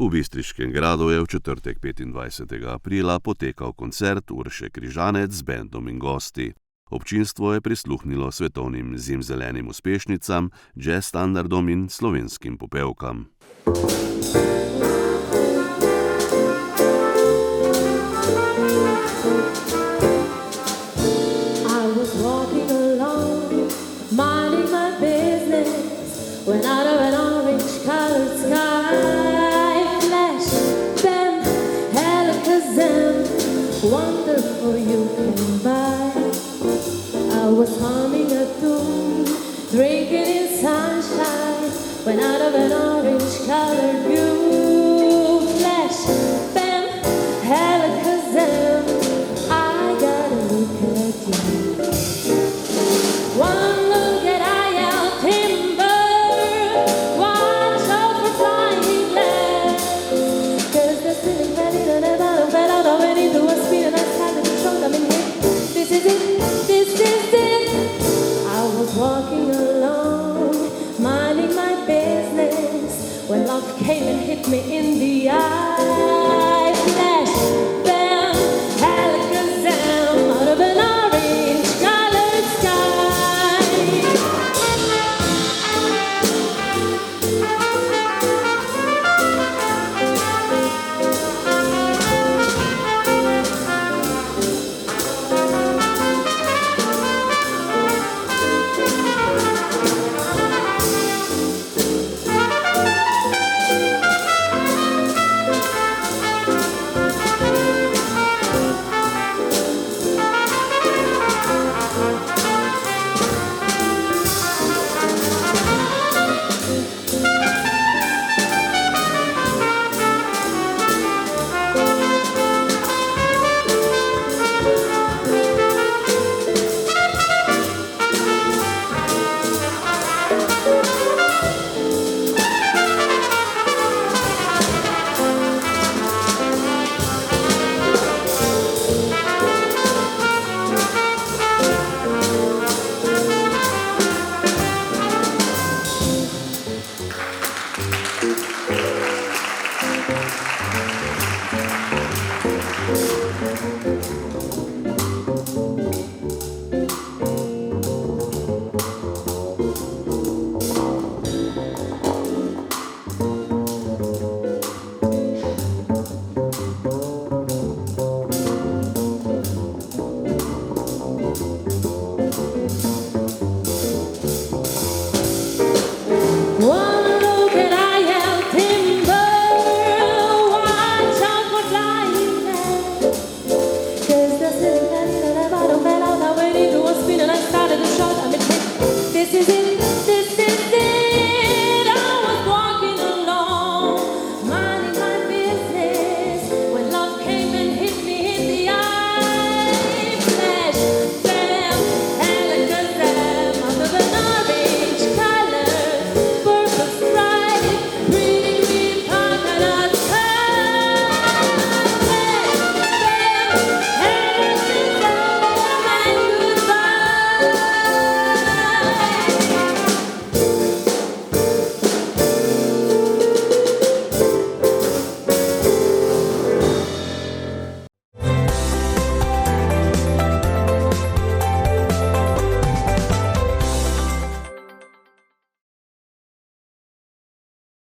V Bistriškem gradu je v četrtek 25. aprila potekal koncert Urše Križanec z bendom in gosti. Občinstvo je prisluhnilo svetovnim zimzelenim uspešnicam, jazz standardom in slovenskim popevkam. Wonderful you came by. I was humming a tune, drinking in sunshine, when out of an orange-colored view, flash, bam, alakazam, I gotta look at you. One look at I.L. Timber, watch out for flying glass, 'cause the ceiling fell out already to a speed and I started to show them in here. This is it, this is it. I was walking along, minding my business, when love came and hit me in the eye. Flash,